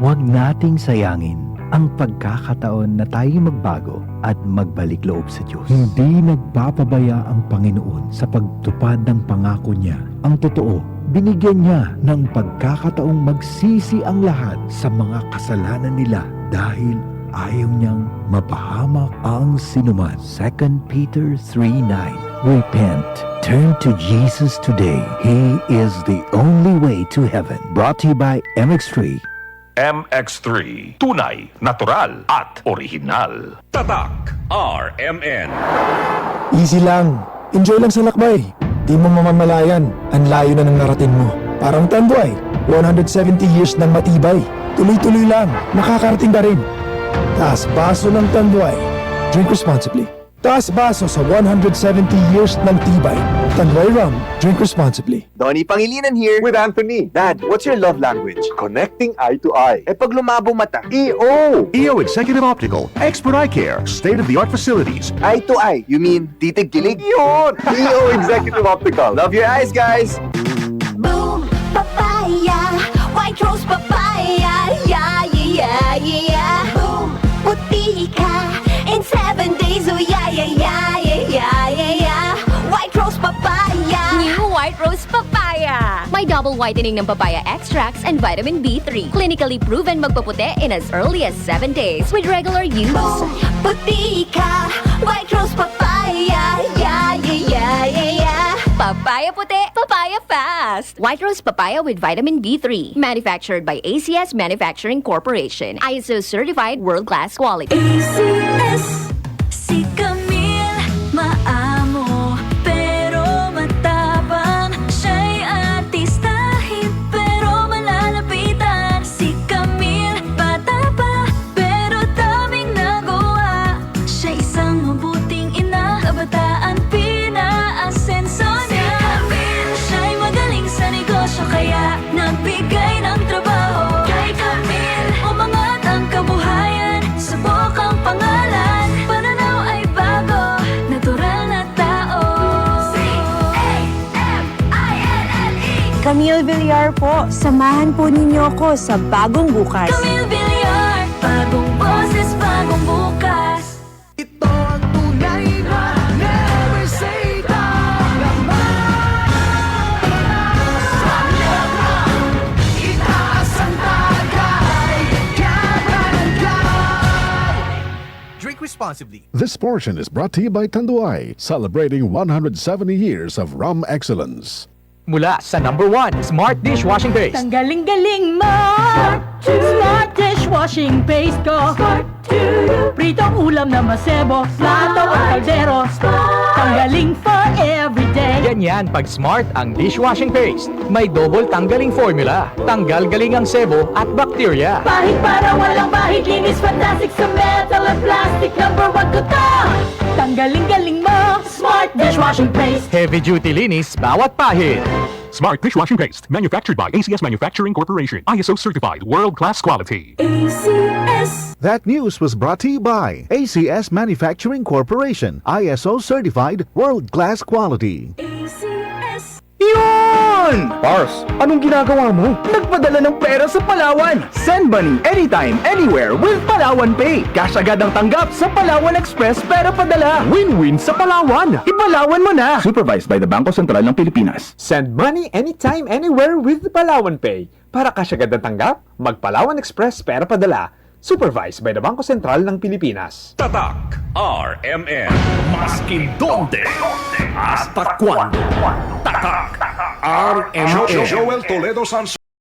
Huwag nating sayangin ang pagkakataon na tayo magbago at magbalik loob sa Diyos. Hindi nagpapabaya ang Panginoon sa pagtupad ng pangako niya. Ang totoo, binigyan niya ng pagkakataong magsisi ang lahat sa mga kasalanan nila dahil ayaw niyang mapahamak ang sinuman. 2 Peter 3:9. Repent. Turn to Jesus today. He is the only way to heaven. Brought to you by MX3. MX3, tunay, natural at original. Tatak RMN. Easy lang. Enjoy lang sa lakbay. Di mo mamamalayan. Ang layo na ng narating mo. Parang Tanduay. 170 years ng matibay. Tuloy-tuloy lang. Makakarating ka rin. Taas baso ng Tanduay. Drink responsibly. Taas baso sa 170 years ng tibay. Tanduay Rum. Drink responsibly. Donnie Pangilinan here. With Anthony. Dad, what's your love language? Connecting eye to eye. Eh pag lumabo mata. EO! EO Executive Optical, expert eye care, state-of-the-art facilities. Eye to eye. You mean titig kilig? Yun! EO Executive Optical. Love your eyes, guys. Boom, papaya, white rose papaya, yeah, yeah, yeah. Boom, puti ka in 7 days, oh yeah, yeah, yeah, yeah, yeah, yeah, yeah. White rose papaya. New White Rose Papaya. May double whitening ng papaya extracts and vitamin B3. Clinically proven magpaputi in as early as 7 days with regular use. Boom, puti ka, white rose papaya, yeah, yeah, yeah, yeah, yeah. Papaya puti, papaya fast. White Rose Papaya with vitamin B3. Manufactured by ACS Manufacturing Corporation. ISO certified world-class quality. ACS, si Camille, maamo, pero matapang. Siya'y artistahin, pero malalapitan. Si Camille, bata pa, pero daming nagawa. Siya isang mabuting ina, kabataan pinaasenso niya. Si Camille, siya'y magaling sa negosyo, kaya nagbigay ng trabaho. Kay Camille, umangat ang kabuhayan, subok ang pangalan, pananaw ay bago, natural na tao. C-A-M-I-L-L-E Camille Villar po, samahan po ninyo ko sa bagong bukas. Camille Villar, bagong boses, bagong bukas. Ito ang tunay na never say Drink responsibly. This portion is brought to you by Tanduay, celebrating 170 years of rum excellence. Mula sa number 1, Smart Dishwashing Paste. Tanggaling-galing mo! Smart dishwashing paste ko. Pritong ulam na masebo, plato o kaldero. Tanggaling for everyday. Ganyan pag Smart ang dishwashing paste. May double tanggaling formula. Tanggal galing ang sebo at bakterya. Pahit para walang bahid, linis fantastic sa metal at plastic. Number 1 ko to! Tanggaling-galing mo! Smart dishwashing paste. Heavy duty linis bawat pahid. Smart Dishwashing Paste, manufactured by ACS Manufacturing Corporation, ISO certified, world-class quality. ACS. That news was brought to you by ACS Manufacturing Corporation, ISO certified, world-class quality. ACS. Yun! Pars, anong ginagawa mo? Nagpadala ng pera sa Palawan. Send money anytime, anywhere with Palawan Pay. Cash agad ang tanggap sa Palawan Express pera padala. Win-win sa Palawan. Ipalawan mo na. Supervised by the Bangko Sentral ng Pilipinas. Send money anytime, anywhere with Palawan Pay. Para cash agad ang tanggap, mag-Palawan Express pera padala. Supervised by the Bangko Sentral ng Pilipinas. Tatak RMN. Maskin donde, hasta cuando. Tatak RMN. Joel Toledo San